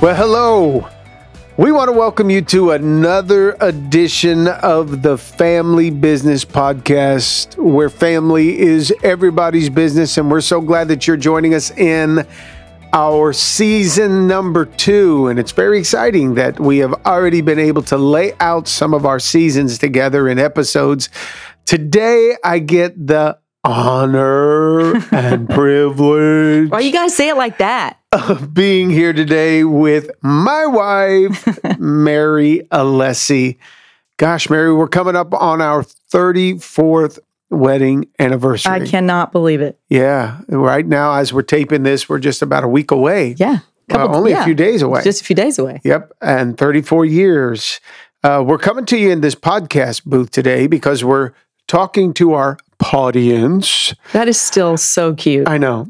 Well, hello. We want to welcome you to another edition of the Family Business Podcast, where family is everybody's business. And we're so glad that you're joining us in our season number 2. And it's very exciting that we have already been able to lay out some of our seasons together in episodes. Today, I get the honor and privilege. Why you guys say it like that? Of being here today with my wife, Mary Alessi. Gosh, Mary, we're coming up on our 34th wedding anniversary. I cannot believe it. Yeah. Right now, as we're taping this, we're just about a week away. Yeah. Only a few days away. Just a few days away. Yep. And 34 years. We're coming to you in this podcast booth today because we're talking to our Podience. That is still so cute. I know.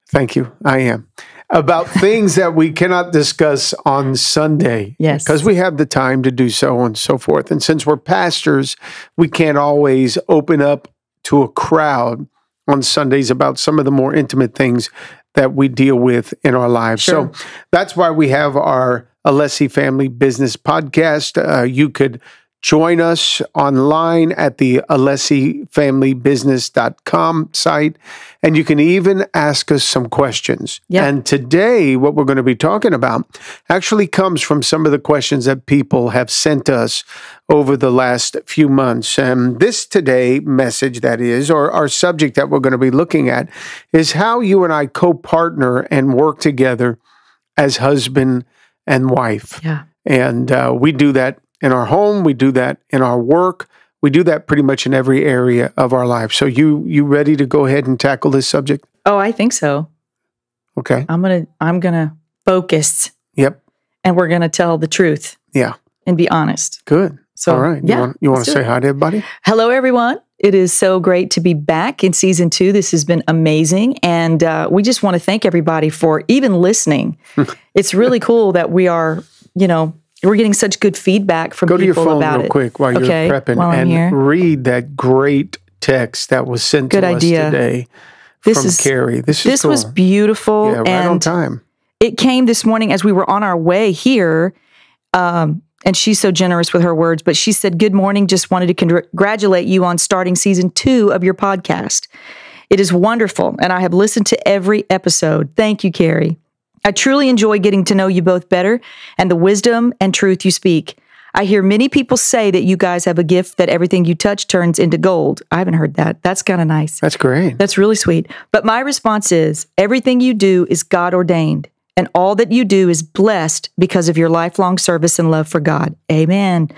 Thank you. I am. About things that we cannot discuss on Sunday. Yes. Because we have the time to do so and so forth. And since we're pastors, we can't always open up to a crowd on Sundays about some of the more intimate things that we deal with in our lives. Sure. So that's why we have our Alessi Family Business Podcast. You could join us online at the AlessiFamilyBusiness.com site, and you can even ask us some questions. Yeah. And today, what we're going to be talking about actually comes from some of the questions that people have sent us over the last few months. And this today message, that is, or our subject that we're going to be looking at, is how you and I co-partner and work together as husband and wife. Yeah. And we do that in our home, we do that in our work, we do that pretty much in every area of our life. So you ready to go ahead and tackle this subject? Oh, I think so. Okay. I'm gonna focus. Yep. And we're gonna tell the truth. Yeah. And be honest. Good. So, all right. Yeah, you want to say hi to everybody? Hello, everyone. It is so great to be back in season 2. This has been amazing. And we just want to thank everybody for even listening. It's really cool that we are, we're getting such good feedback from people about it. Go to your phone real quick while you're prepping and read that great text that was sent to us today from Carrie. This cool. Was beautiful. Yeah, right on time. It came this morning as we were on our way here, and she's so generous with her words, but she said, "Good morning, just wanted to congratulate you on starting season 2 of your podcast. It is wonderful, and I have listened to every episode. Thank you, Carrie. I truly enjoy getting to know you both better and the wisdom and truth you speak. I hear many people say that you guys have a gift that everything you touch turns into gold. I haven't heard that. That's kind of nice. That's great. That's really sweet. But my response is, everything you do is God ordained, and all that you do is blessed because of your lifelong service and love for God. Amen.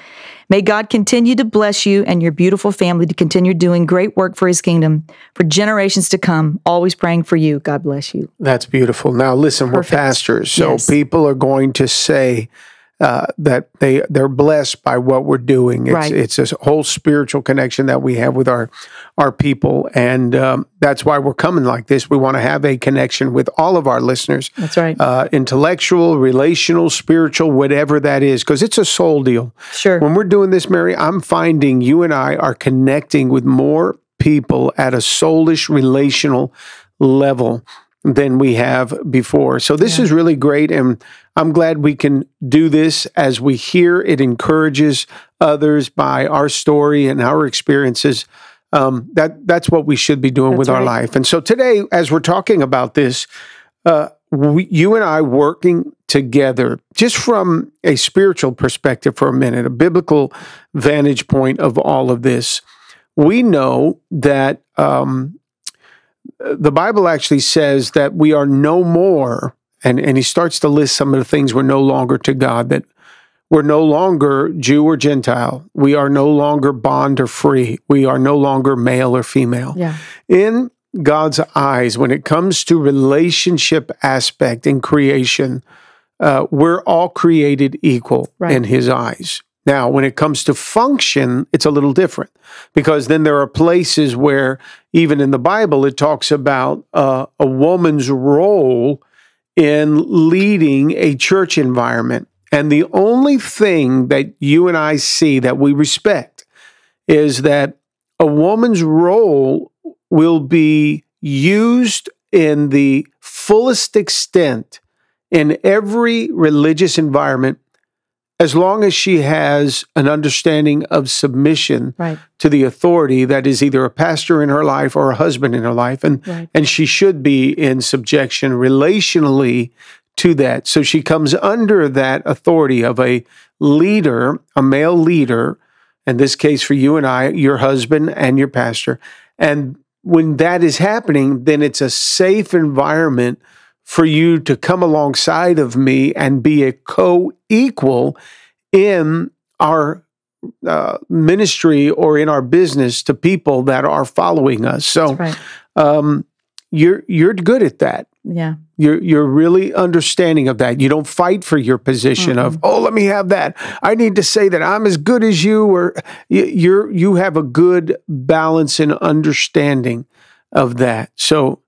May God continue to bless you and your beautiful family to continue doing great work for his kingdom for generations to come. Always praying for you. God bless you." That's beautiful. Now, listen, Perfect. We're pastors, so people are going to say that they're blessed by what we're doing. It's a whole spiritual connection that we have with our people, and that's why we're coming like this. We want to have a connection with all of our listeners. That's right. Intellectual, relational, spiritual, whatever that is, because it's a soul deal. Sure. When we're doing this, Mary, I'm finding you and I are connecting with more people at a soulish, relational level than we have before. So this is really great, and I'm glad we can do this as we hear it encourages others by our story and our experiences. That's what we should be doing with our life. And so today, as we're talking about this, you and I working together, just from a spiritual perspective for a minute, a biblical vantage point of all of this, we know that the Bible actually says that we are no more, and he starts to list some of the things we're no longer to God, that we're no longer Jew or Gentile. We are no longer bond or free. We are no longer male or female. Yeah. In God's eyes, when it comes to relationship aspect in creation, we're all created equal in his eyes. Now, when it comes to function, it's a little different, because then there are places where, even in the Bible, it talks about a woman's role in leading a church environment. And the only thing that you and I see that we respect is that a woman's role will be used in the fullest extent in every religious environment, as long as she has an understanding of submission to the authority that is either a pastor in her life or a husband in her life, and she should be in subjection relationally to that. So she comes under that authority of a leader, a male leader, in this case for you and I, your husband and your pastor. And when that is happening, then it's a safe environment for you to come alongside of me and be a co-equal in our ministry or in our business to people that are following us. So you're good at that. Yeah. You're really understanding of that. You don't fight for your position of, oh, let me have that. I need to say that I'm as good as you, or you have a good balance and understanding of that. So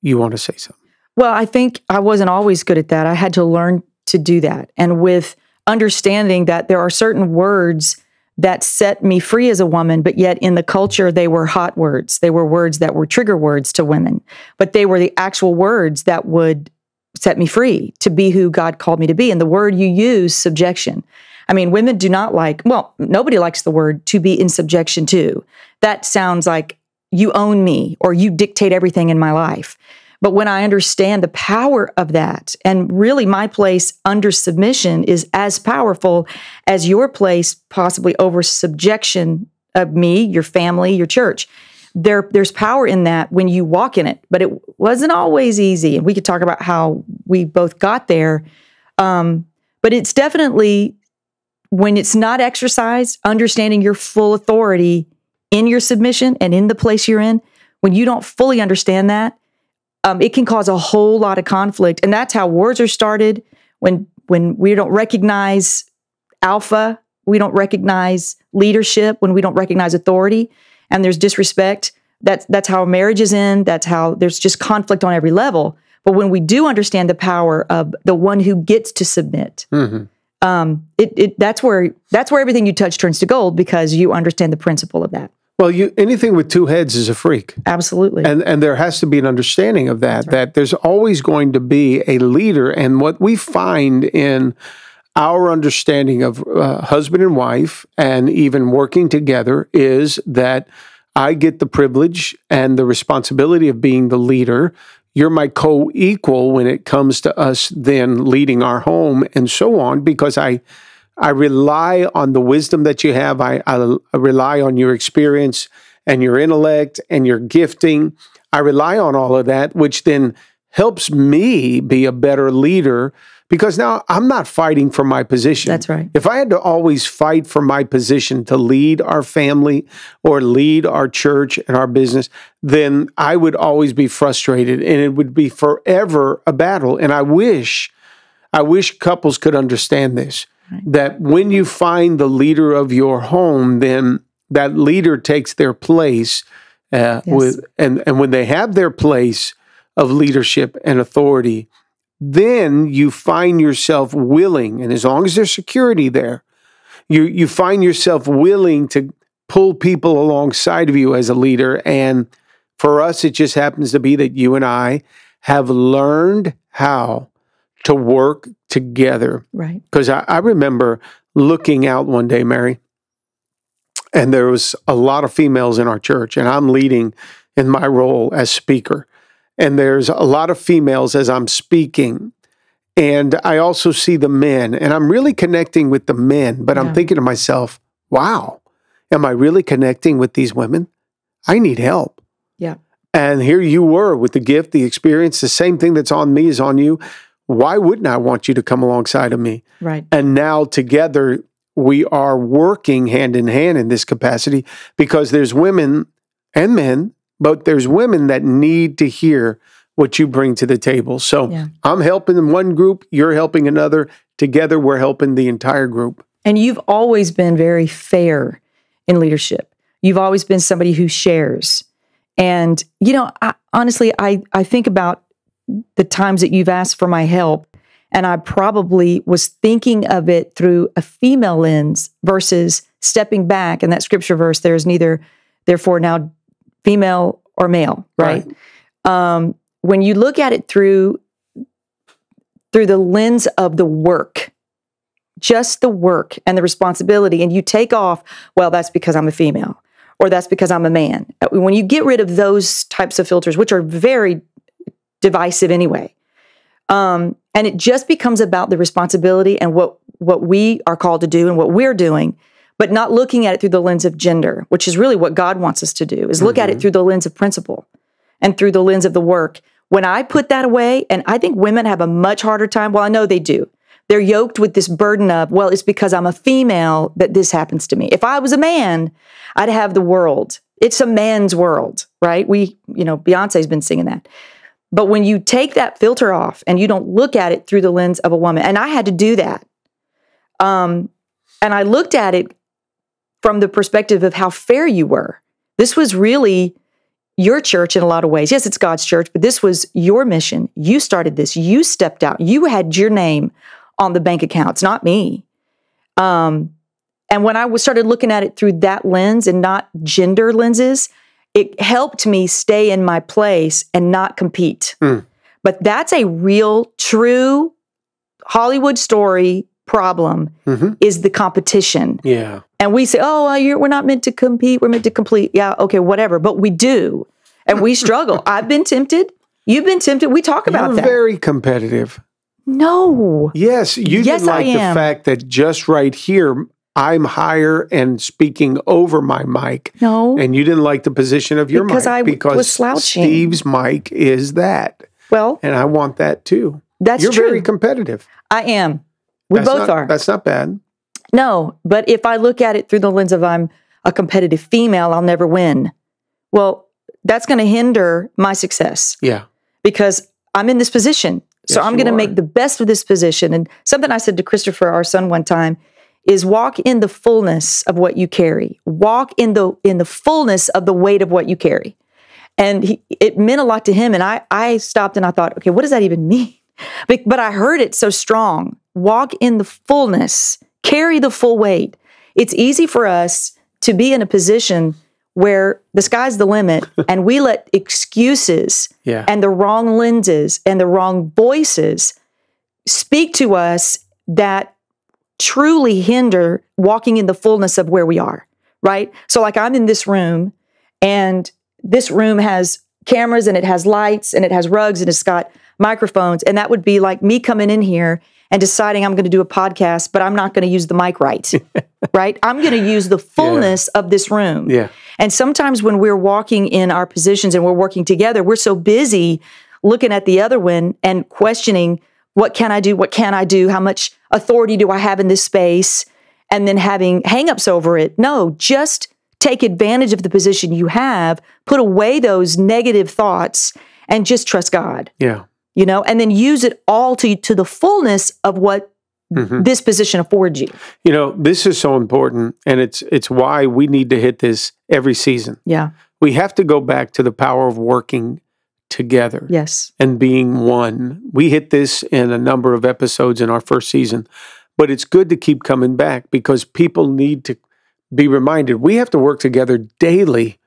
you want to say something? Well, I think I wasn't always good at that. I had to learn to do that. And with understanding that there are certain words that set me free as a woman, but yet in the culture, they were hot words. They were words that were trigger words to women, but they were the actual words that would set me free to be who God called me to be. And the word you use, subjection. I mean, women do not like, well, nobody likes the word to be in subjection to. That sounds like you own me or you dictate everything in my life. But when I understand the power of that, and really my place under submission is as powerful as your place possibly over subjection of me, your family, your church. There's power in that when you walk in it, but it wasn't always easy. And we could talk about how we both got there. But it's definitely, when it's not exercised, understanding your full authority in your submission and in the place you're in, when you don't fully understand that, it can cause a whole lot of conflict. And that's how wars are started. When we don't recognize alpha, we don't recognize leadership, when we don't recognize authority, and there's disrespect, that's how marriages end. That's how there's just conflict on every level. But when we do understand the power of the one who gets to submit, that's where everything you touch turns to gold, because you understand the principle of that. Well, anything with two heads is a freak. Absolutely. And there has to be an understanding of that, that there's always going to be a leader. And what we find in our understanding of husband and wife and even working together is that I get the privilege and the responsibility of being the leader. You're my co-equal when it comes to us then leading our home and so on, because I rely on the wisdom that you have. I rely on your experience and your intellect and your gifting. I rely on all of that, which then helps me be a better leader, because now I'm not fighting for my position. That's right. If I had to always fight for my position to lead our family or lead our church and our business, then I would always be frustrated and it would be forever a battle. And I wish couples could understand this. Right. That when you find the leader of your home, then that leader takes their place and when they have their place of leadership and authority, then you find yourself willing, and as long as there's security there, you find yourself willing to pull people alongside of you as a leader. And for us, it just happens to be that you and I have learned how to work together. Right. Because I remember looking out one day, Mary, and there was a lot of females in our church, and I'm leading in my role as speaker. And there's a lot of females as I'm speaking. And I also see the men, and I'm really connecting with the men, but I'm thinking to myself, wow, am I really connecting with these women? I need help. Yeah. And here you were with the gift, the experience, the same thing that's on me is on you. Why wouldn't I want you to come alongside of me? Right. And now together we are working hand in hand in this capacity, because there's women and men, but there's women that need to hear what you bring to the table. So I'm helping in one group, you're helping another. Together we're helping the entire group. And you've always been very fair in leadership. You've always been somebody who shares. And, honestly, I think about the times that you've asked for my help, and I probably was thinking of it through a female lens versus stepping back. And that scripture verse, there is neither, therefore, now female or male, right? When you look at it through through the lens of the work, just the work and the responsibility, and you take off, well, that's because I'm a female, or that's because I'm a man. When you get rid of those types of filters, which are very divisive anyway, and it just becomes about the responsibility and what we are called to do and what we're doing, but not looking at it through the lens of gender, which is really what God wants us to do, is look at it through the lens of principle and through the lens of the work. When I put that away, and I think women have a much harder time, well, I know they do. They're yoked with this burden of, well, it's because I'm a female that this happens to me. If I was a man, I'd have the world. It's a man's world, right? Beyonce's been singing that. But when you take that filter off and you don't look at it through the lens of a woman, and I had to do that. And I looked at it from the perspective of how fair you were. This was really your church in a lot of ways. Yes, it's God's church, but this was your mission. You started this. You stepped out. You had your name on the bank accounts, not me. And when I started looking at it through that lens and not gender lenses, it helped me stay in my place and not compete. But that's a real, true Hollywood story problem, is the competition. Yeah. And we say, we're not meant to compete. We're meant to complete. Yeah, okay, whatever. But we do. And we struggle. I've been tempted. You've been tempted. We talk about that. You're very competitive. No. Yes, you didn't like the fact that just right here, I'm higher and speaking over my mic. No. And you didn't like the position of your mic. Because I was slouching. Steve's mic is that. Well. And I want that too. That's You're true. very competitive. I am. We both are. That's not bad. No, but if I look at it through the lens of I'm a competitive female, I'll never win. Well, that's going to hinder my success. Yeah. Because I'm in this position. So I'm going to make the best of this position. And something I said to Christopher, our son, one time is walk in the fullness of what you carry. Walk in the fullness of the weight of what you carry. And it meant a lot to him. And I stopped and I thought, okay, what does that even mean? But I heard it so strong. Walk in the fullness. Carry the full weight. It's easy for us to be in a position where the sky's the limit and we let excuses and the wrong lenses and the wrong voices speak to us that truly hinder walking in the fullness of where we are, right? So like I'm in this room and this room has cameras and it has lights and it has rugs and it's got microphones, and that would be like me coming in here and deciding I'm going to do a podcast, but I'm not going to use the mic right, right? I'm going to use the fullness of this room. Yeah. And sometimes when we're walking in our positions and we're working together, we're so busy looking at the other one and questioning, what can I do? What can I do? How much authority do I have in this space? And then having hangups over it. No, just take advantage of the position you have, put away those negative thoughts, and just trust God. Yeah. You know, and then use it all to the fullness of what this position affords you. You know, this is so important, and it's why we need to hit this every season. Yeah. We have to go back to the power of working together. Yes. And being one. We hit this in a number of episodes in our first season, but it's good to keep coming back because people need to be reminded we have to work together daily.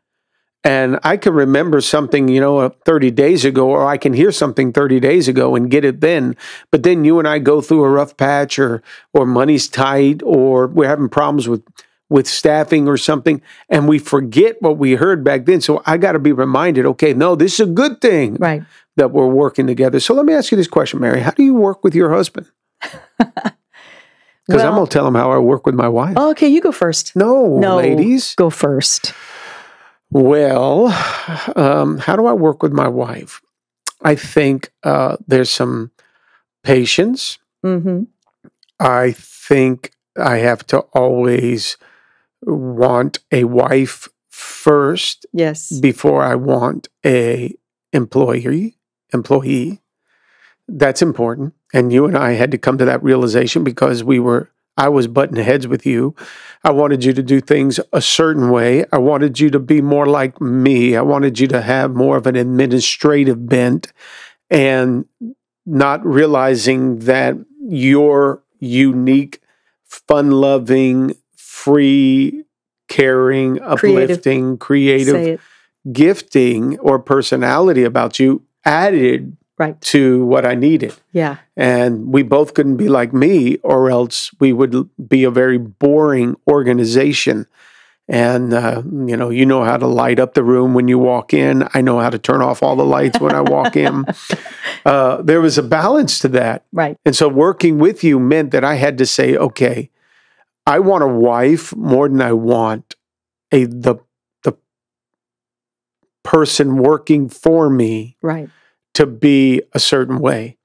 And I can remember something, 30 days ago, or I can hear something 30 days ago and get it then. But then you and I go through a rough patch or money's tight or we're having problems with staffing or something, and we forget what we heard back then. So I got to be reminded, okay, no, this is a good thing that we're working together. So let me ask you this question, Mary. How do you work with your husband? Because I'm going to tell him how I work with my wife. Oh, okay, you go first. No, ladies. Go first. Well, how do I work with my wife? I think there's some patience. I think I have to always want a wife first. Yes. Before I want a employee. That's important. And you and I had to come to that realization because I was butting heads with you. I wanted you to do things a certain way. I wanted you to be more like me. I wanted you to have more of an administrative bent and not realizing that your unique, fun-loving, free, caring, uplifting, creative gifting or personality about you added Right. to what I needed. Yeah. And we both couldn't be like me, or else we would be a very boring organization. And, you know how to light up the room when you walk in. I know how to turn off all the lights when I walk in. There was a balance to that. Right. And so working with you meant that I had to say, okay, I want a wife more than I want the person working for me Right. to be a certain way.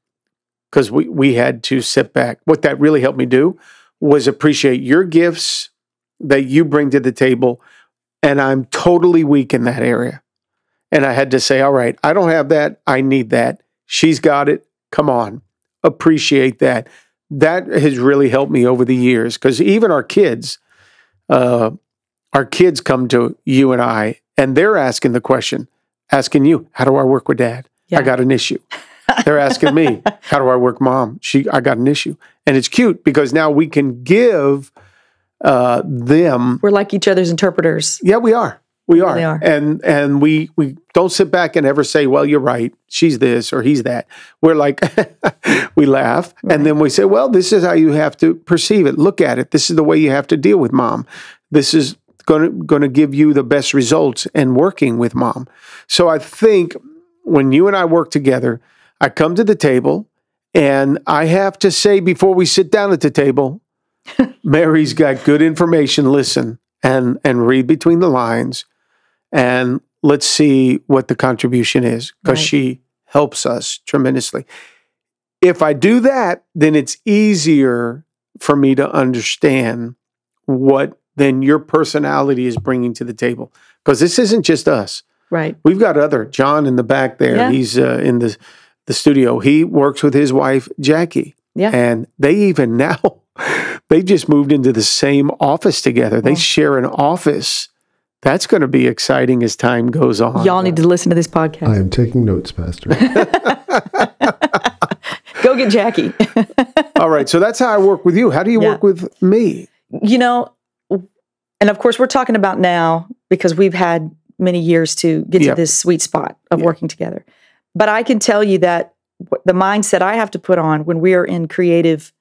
Because we had to sit back. What that really helped me do was appreciate your gifts that you bring to the table, and I'm totally weak in that area. And I had to say, all right, I don't have that. I need that. She's got it. Come on. Appreciate that. That has really helped me over the years, because even our kids come to you and I, and they're asking the question, asking you, how do I work with Dad? Yeah. I got an issue. They're asking me, how do I work Mom? I got an issue. And it's cute because now we can give them. We're like each other's interpreters. Yeah, we are. We really are. And we don't sit back and ever say, well, you're right. She's this or he's that. We're like, we laugh. Right. And then we say, well, this is how you have to perceive it. Look at it. This is the way you have to deal with Mom. This is going to give you the best results in working with Mom. So I think when you and I work together, I come to the table and I have to say before we sit down at the table, Mary's got good information. Listen and read between the lines, and let's see what the contribution is, because she helps us tremendously. If I do that, then it's easier for me to understand what then your personality is bringing to the table, because this isn't just us. Right. We've got John in the back there. Yeah. He's in the studio. He works with his wife, Jackie. Yeah. And they even now, they just moved into the same office together. They share an office. That's going to be exciting as time goes on. Y'all need to listen to this podcast. I am taking notes, Pastor. Go get Jackie. All right. So that's how I work with you. How do you work with me? You know, and of course, we're talking about now because we've had many years to get to this sweet spot of working together. But I can tell you that the mindset I have to put on when we are in creative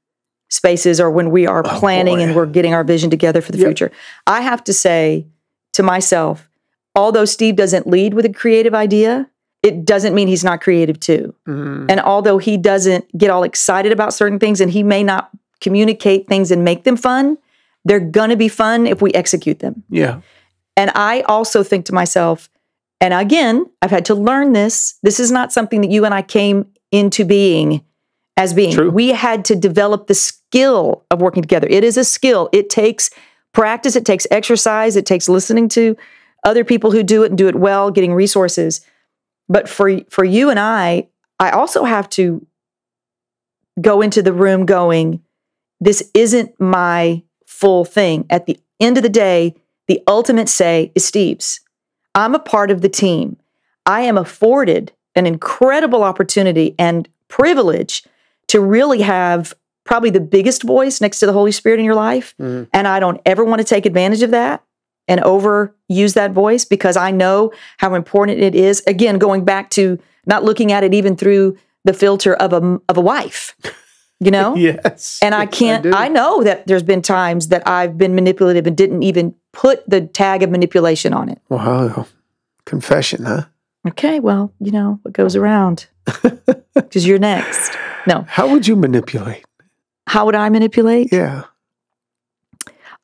spaces or when we are planning and we're getting our vision together for the future, I have to say to myself, although Steve doesn't lead with a creative idea, it doesn't mean he's not creative too. Mm-hmm. And although he doesn't get all excited about certain things and he may not communicate things and make them fun, they're going to be fun if we execute them. Yeah. And I also think to myself, and again, I've had to learn this. This is not something that you and I came into being as being. True. We had to develop the skill of working together. It is a skill. It takes practice. It takes exercise. It takes listening to other people who do it and do it well, getting resources. But for you and I also have to go into the room going, this isn't my full thing. At the end of the day, the ultimate say is Steve's. I'm a part of the team. I am afforded an incredible opportunity and privilege to really have probably the biggest voice next to the Holy Spirit in your life. Mm-hmm. And I don't ever want to take advantage of that and overuse that voice, because I know how important it is. Again, going back to not looking at it even through the filter of a wife. You know? Yes. And I know that there's been times that I've been manipulative and didn't even put the tag of manipulation on it. Wow. Confession, huh? Okay, well, you know, what goes around. Because you're next. No. How would you manipulate? How would I manipulate? Yeah.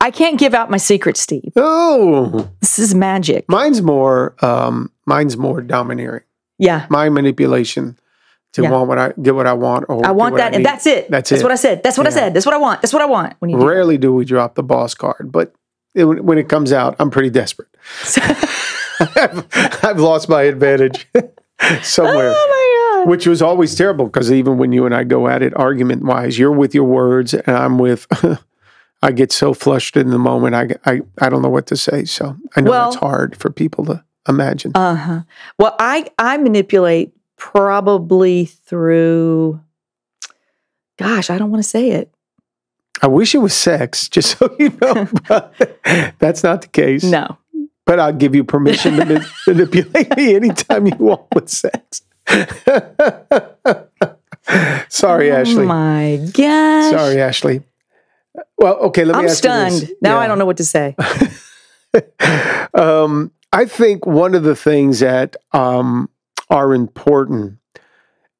I can't give out my secrets, Steve. Oh. This is magic. Mine's more domineering. Yeah. My manipulation to get what I want. Or I want that, and that's it. That's what I said. That's what I said. That's what I want. That's what I want. When you Rarely do we drop the boss card, but when it comes out, I'm pretty desperate. I've lost my advantage somewhere. Oh my God. Which was always terrible, because even when you and I go at it argument-wise, you're with your words and I'm with, I get so flustered in the moment, I don't know what to say. So I know that's hard for people to imagine. Uh-huh. Well, I manipulate probably through, gosh, I don't want to say it. I wish it was sex, just so you know, but that's not the case. No. But I'll give you permission to manipulate me anytime you want with sex. Sorry, Ashley. Oh my gosh. Sorry, Ashley. Well, okay, let me ask you stunned. this. Now I don't know what to say. I think one of the things that are important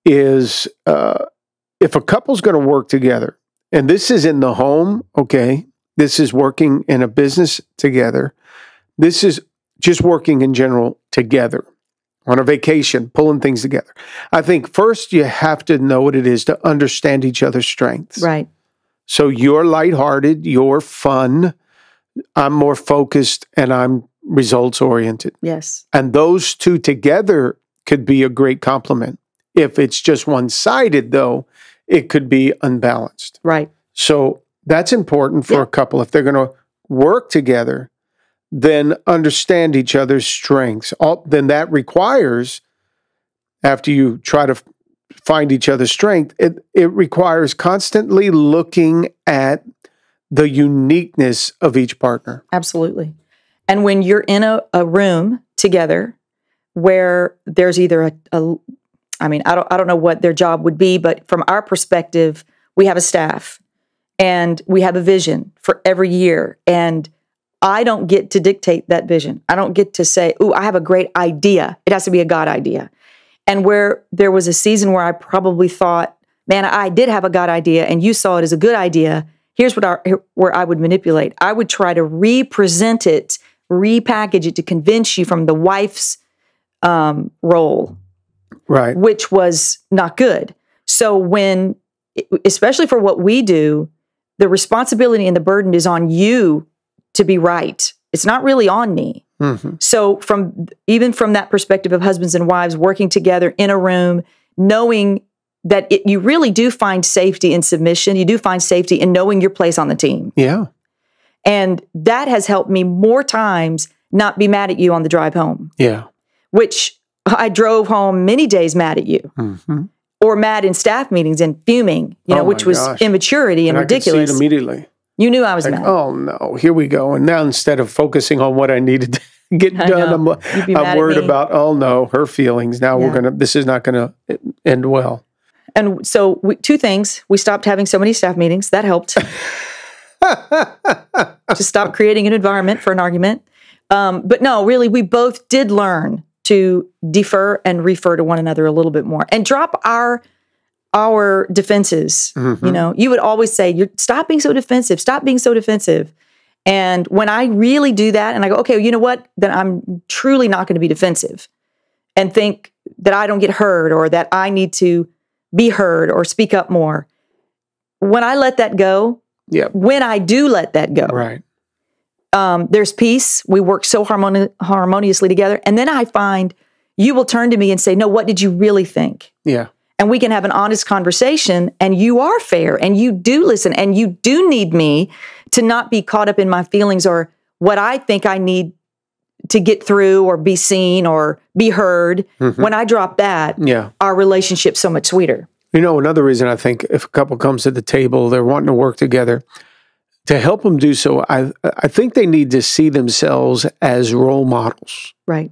is if a couple's going to work together, and this is in the home, okay, this is working in a business together, this is just working in general together, on a vacation, pulling things together. I think first you have to know what it is to understand each other's strengths. Right. So you're lighthearted, you're fun, I'm more focused, and I'm results oriented. Yes. And those two together could be a great complement. If it's just one-sided, though, it could be unbalanced. Right. So that's important for a couple. If they're going to work together, then understand each other's strengths. Then that requires, after you try to find each other's strength, it requires constantly looking at the uniqueness of each partner. Absolutely. And when you're in a room together where there's either I don't know what their job would be, but from our perspective, we have a staff and we have a vision for every year. And I don't get to dictate that vision. I don't get to say, "Ooh, I have a great idea." It has to be a God idea. And where there was a season where I probably thought, "Man, I did have a God idea and you saw it as a good idea." Here's where I would manipulate. I would try to represent it, repackage it to convince you from the wife's role, right? Which was not good. So when, especially for what we do, the responsibility and the burden is on you to be right. It's not really on me. Mm-hmm. So even from that perspective of husbands and wives working together in a room, knowing that you really do find safety in submission. You do find safety in knowing your place on the team. Yeah. And that has helped me more times not be mad at you on the drive home. Yeah. Which I drove home many days mad at you. Mm-hmm. Or mad in staff meetings and fuming, which was immaturity and ridiculous. I could see it immediately. You knew I was mad. Oh no, here we go. And now instead of focusing on what I needed to get done, I'm worried about, oh no, her feelings. Now this is not gonna end well. And so two things. We stopped having so many staff meetings. That helped. To stop creating an environment for an argument. But no, really, we both did learn to defer and refer to one another a little bit more and drop our defenses. Mm-hmm. You would always say, stop being so defensive. Stop being so defensive. And when I really do that and I go, okay, you know what? Then I'm truly not going to be defensive and think that I don't get heard or that I need to be heard or speak up more. When I let that go, when I do let that go, right. There's peace. We work so harmoniously together. And then I find you will turn to me and say, no, what did you really think? Yeah. And we can have an honest conversation and you are fair and you do listen and you do need me to not be caught up in my feelings or what I think I need to get through or be seen or be heard. Mm-hmm. When I drop that, our relationship's so much sweeter. Another reason I think if a couple comes to the table, they're wanting to work together, to help them do so, I think they need to see themselves as role models. Right.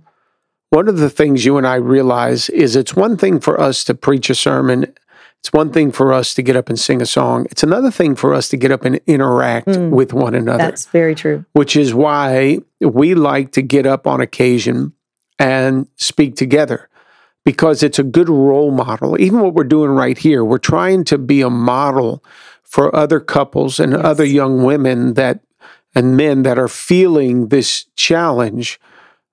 One of the things you and I realize is it's one thing for us to preach a sermon. It's one thing for us to get up and sing a song. It's another thing for us to get up and interact with one another. That's very true. Which is why we like to get up on occasion and speak together, because it's a good role model. Even what we're doing right here, we're trying to be a model for other couples and other young women and men that are feeling this challenge.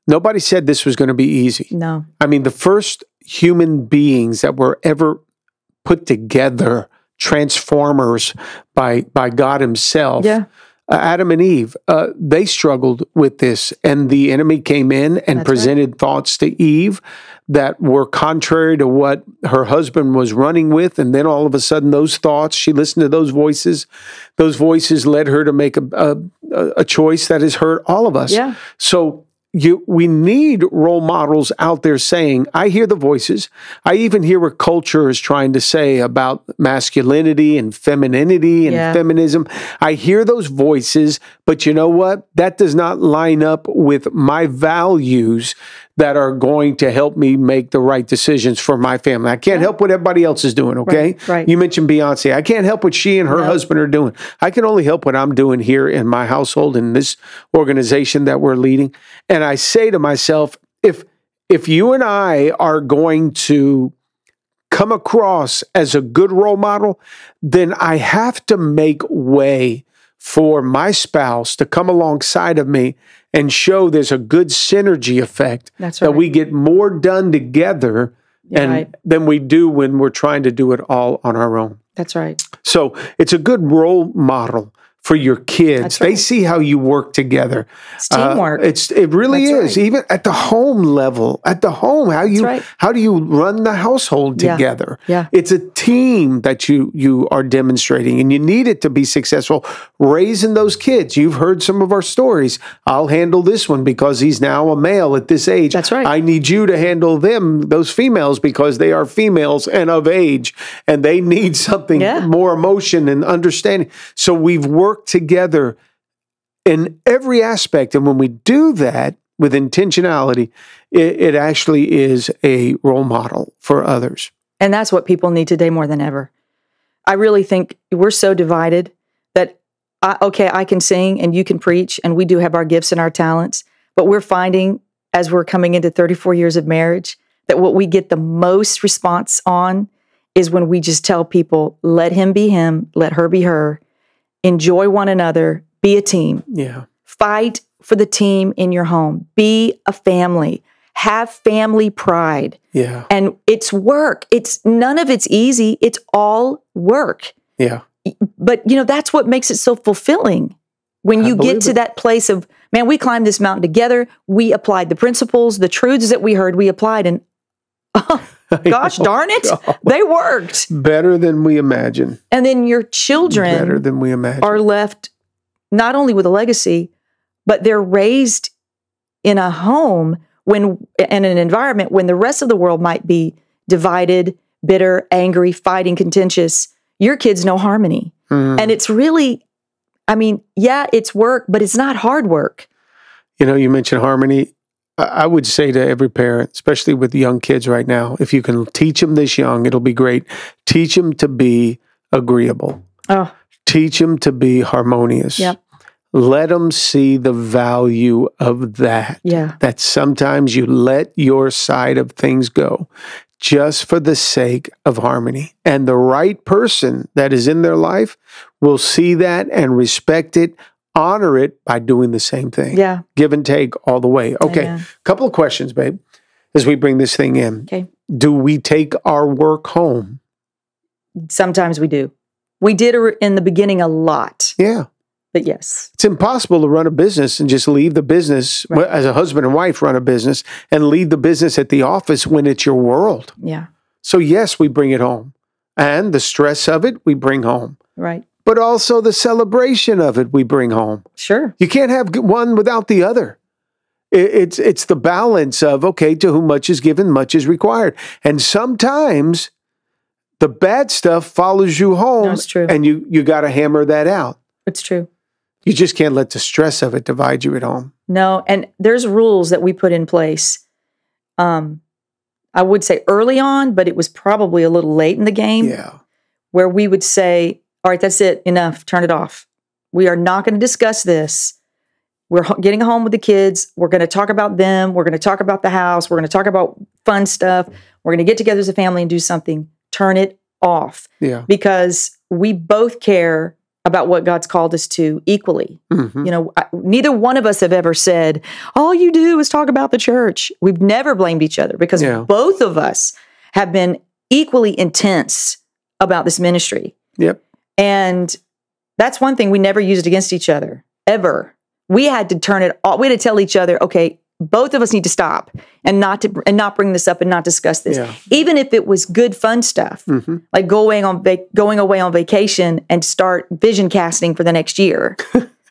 Nobody said this was going to be easy. No. I mean, the first human beings that were ever put together, transformers by God himself, Adam and Eve, they struggled with this. And the enemy came in and presented thoughts to Eve that were contrary to what her husband was running with. And then all of a sudden, those thoughts, she listened to those voices. Those voices led her to make a choice that has hurt all of us. Yeah. So, we need role models out there saying, I hear the voices. I even hear what culture is trying to say about masculinity and femininity and feminism. I hear those voices, but you know what? That does not line up with my values that are going to help me make the right decisions for my family. I can't help what everybody else is doing, okay? Right. You mentioned Beyonce. I can't help what she and her husband are doing. I can only help what I'm doing here in my household, in this organization that we're leading. And I say to myself, if you and I are going to come across as a good role model, then I have to make way for my spouse to come alongside of me and show there's a good synergy effect. That's right. That we get more done together than we do when we're trying to do it all on our own. That's right. So it's a good role model for your kids. That's right. They see how you work together. It's teamwork. It really is. Right. Even at the home level, how do you run the household together? Yeah. It's a team that you are demonstrating, and you need it to be successful. Raising those kids. You've heard some of our stories. I'll handle this one because he's now a male at this age. That's right. I need you to handle those females, because they are females and of age, and they need something more emotion and understanding. So we've worked together in every aspect. And when we do that with intentionality, it actually is a role model for others. And that's what people need today more than ever. I really think we're so divided that, I can sing and you can preach, and we do have our gifts and our talents, but we're finding, as we're coming into 34 years of marriage, that what we get the most response on is when we just tell people, let him be him, let her be her. Enjoy one another. Be a team. Yeah. Fight for the team in your home. Be a family. Have family pride. Yeah. And it's work. None of it's easy. It's all work. Yeah. But that's what makes it so fulfilling. When you get to that place of, man, we climbed this mountain together. We applied the principles, the truths that we heard, we applied, and gosh darn it, they worked. Better than we imagine. And then your children better than we imagine are left not only with a legacy, but they're raised in a home in an environment when the rest of the world might be divided, bitter, angry, fighting, contentious. Your kids know harmony. And it's really, it's work, but it's not hard work. You mentioned harmony. I would say to every parent, especially with young kids right now, if you can teach them this young, it'll be great. Teach them to be agreeable. Teach them to be harmonious. Yep. Let them see the value of that. Yeah. That sometimes you let your side of things go just for the sake of harmony. And the right person that is in their life will see that and respect it, honor it by doing the same thing. Yeah. Give and take all the way. Okay. Couple of questions, babe, as we bring this thing in. Okay. Do we take our work home? Sometimes we do. We did in the beginning a lot. Yeah. But yes. It's impossible to run a business and just leave the business, as a husband and wife run a business, and leave the business at the office when it's your world. Yeah. So yes, we bring it home. And the stress of it, we bring home. Right. But also the celebration of it, we bring home. Sure. You can't have one without the other. It's the balance of, okay, to whom much is given, much is required. And sometimes the bad stuff follows you home. That's true. And you got to hammer that out. It's true. You just can't let the stress of it divide you at home. No, and there's rules that we put in place. I would say early on, but it was probably a little late in the game. Yeah. Where we would say, all right, that's it, enough, turn it off. We are not going to discuss this. We're getting home with the kids. We're going to talk about them. We're going to talk about the house. We're going to talk about fun stuff. We're going to get together as a family and do something. Turn it off. Yeah. Because we both care about what God's called us to equally. Mm-hmm. Neither one of us have ever said, all you do is talk about the church. We've never blamed each other because both of us have been equally intense about this ministry. Yep. And that's one thing we never used against each other, ever. We had to turn it off. We had to tell each other, okay, both of us need to stop and not bring this up and not discuss this. Yeah. Even if it was good, fun stuff, like going away on vacation and start vision casting for the next year.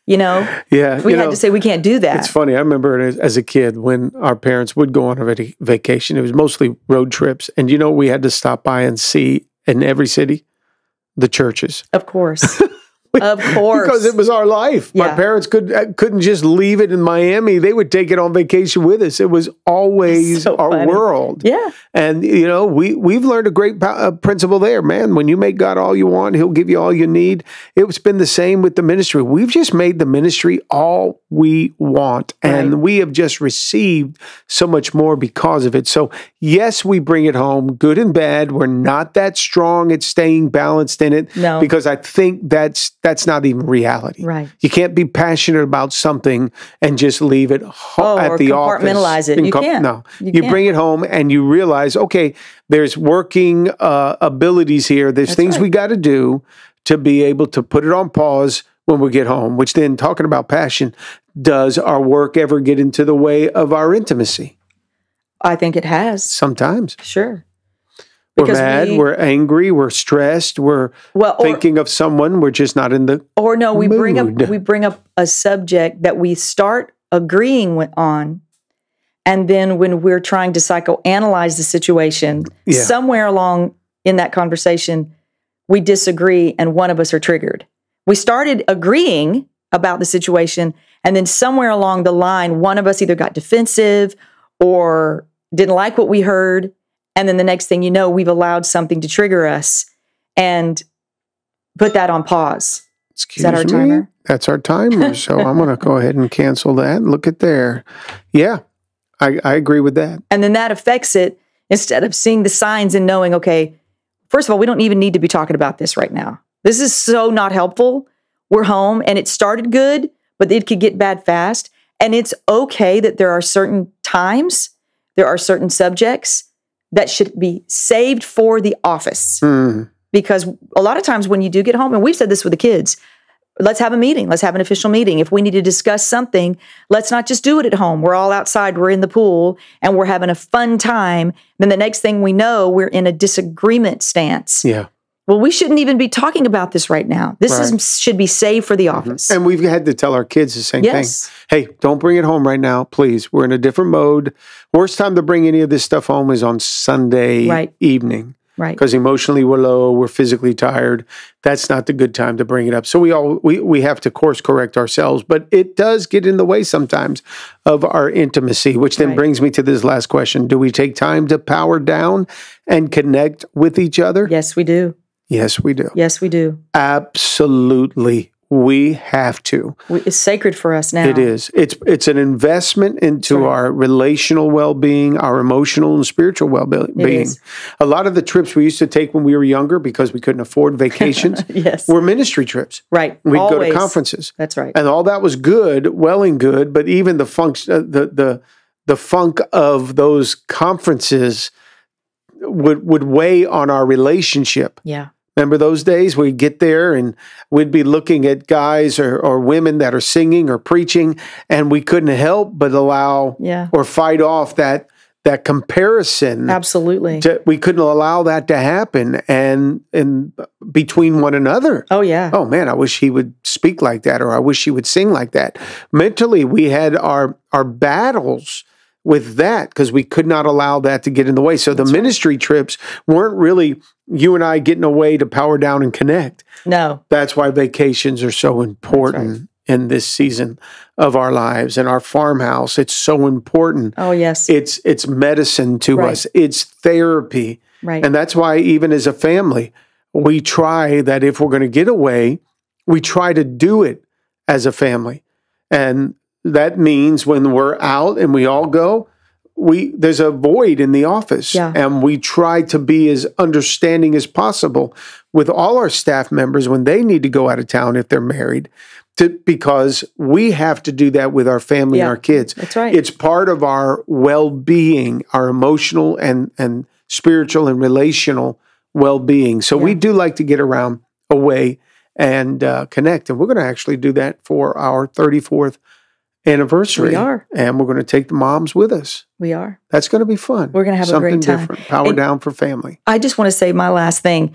Yeah. We had to say we can't do that. It's funny. I remember as a kid when our parents would go on a vacation. It was mostly road trips. And we had to stop by and see in every city the churches. Of course. Of course. Because it was our life. Yeah. My parents couldn't just leave it in Miami. They would take it on vacation with us. It was always our world. Yeah. And, we've learned a great principle there, man. When you make God all you want, he'll give you all you need. It's been the same with the ministry. We've just made the ministry all we want. And we have just received so much more because of it. So, yes, we bring it home, good and bad. We're not that strong at staying balanced in it. No. Because I think that's not even reality. Right. You can't be passionate about something and just leave it at the office. Compartmentalize it. You can't. No. You bring it home and you realize, okay, there's working abilities here. There's things we got to do to be able to put it on pause when we get home, which then, talking about passion, does our work ever get into the way of our intimacy? I think it has. Sometimes. Sure. We're mad, we're angry, we're stressed, we're thinking of someone, we're just not in the mood. we bring up a subject that we start agreeing on, and then when we're trying to psychoanalyze the situation, somewhere along in that conversation, we disagree and one of us are triggered. We started agreeing about the situation, and then somewhere along the line, one of us either got defensive or didn't like what we heard. And then the next thing you know, we've allowed something to trigger us and put that on pause. Excuse Is that our timer? That's our timer. So I'm going to go ahead and cancel that. Look at there. Yeah, I agree with that. And then that affects it instead of seeing the signs and knowing, okay, first of all, we don't even need to be talking about this right now. This is so not helpful. We're home and it started good, but it could get bad fast. And it's okay that there are certain times, there are certain subjects that should be saved for the office. Because a lot of times when you do get home, and we've said this with the kids, let's have a meeting. Let's have an official meeting. If we need to discuss something, let's not just do it at home. We're all outside, we're in the pool, and we're having a fun time. Then the next thing we know, we're in a disagreement stance. Yeah. Well, we shouldn't even be talking about this right now. This should be saved for the office. And we've had to tell our kids the same thing. Hey, don't bring it home right now, please. We're in a different mode. Worst time to bring any of this stuff home is on Sunday evening. Right. Because emotionally we're low, we're physically tired. That's not the good time to bring it up. So we have to course correct ourselves, but it does get in the way sometimes of our intimacy, which then brings me to this last question. Do we take time to power down and connect with each other? Yes, we do. Yes, we do. Yes, we do. Absolutely. We have to. It's sacred for us now. It is. It's an investment into our relational well-being, our emotional and spiritual well-being. A lot of the trips we used to take when we were younger because we couldn't afford vacations were ministry trips. Right. We'd go to conferences. That's right. And all that was good, well and good, but even the funk of those conferences would weigh on our relationship. Yeah. Remember those days? We'd get there and we'd be looking at guys or women that are singing or preaching, and we couldn't help but allow or fight off that comparison. Absolutely. We couldn't allow that to happen and between one another. Oh, yeah. Oh, man, I wish he would speak like that, or I wish he would sing like that. Mentally, we had our battles with that because we could not allow that to get in the way. So the ministry trips weren't really you and I getting away to power down and connect. No. That's why vacations are so important in this season of our lives. And our farmhouse, it's so important. Oh, yes. It's medicine to us. It's therapy. Right. And that's why even as a family, we try that if we're going to get away, we try to do it as a family. And that means when we're out and we all go, there's a void in the office. Yeah. And we try to be as understanding as possible with all our staff members when they need to go out of town if they're married, because we have to do that with our family and our kids. That's right. It's part of our well-being, our emotional and spiritual and relational well-being. So we do like to get around away and connect. And we're going to actually do that for our 34th anniversary. We are. And we're going to take the moms with us. We are. That's going to be fun. We're going to have a great time. Something different. Power down for family. I just want to say my last thing.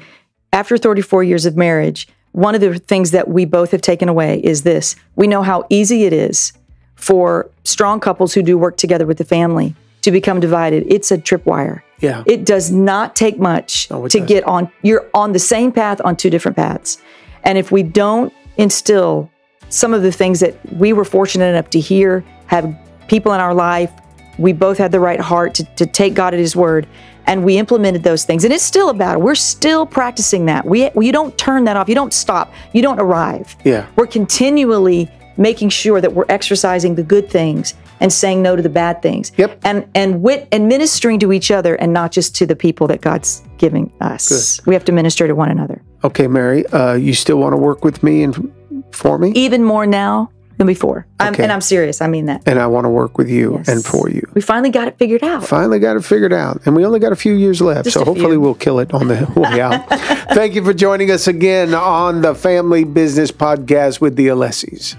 After 34 years of marriage, one of the things that we both have taken away is this. We know how easy it is for strong couples who do work together with the family to become divided. It's a tripwire. Yeah. It does not take much to get on. You're on the same path on two different paths. And if we don't instill some of the things that we were fortunate enough to hear, have people in our life, we both had the right heart to take God at his word, and we implemented those things. And it's still a battle. We're still practicing that. You don't turn that off. You don't stop. You don't arrive. Yeah. We're continually making sure that we're exercising the good things and saying no to the bad things. Yep. And ministering to each other and not just to the people that God's giving us. Good. We have to minister to one another. Okay, Mary, you still want to work with me and for me? Even more now than before. Okay. And I'm serious. I mean that. And I want to work with you Yes. and for you. We finally got it figured out. Finally got it figured out. And we only got a few years left. Just so a hopefully few. we'll kill it on the way out. Thank you for joining us again on the Family Business Podcast with the Alessis.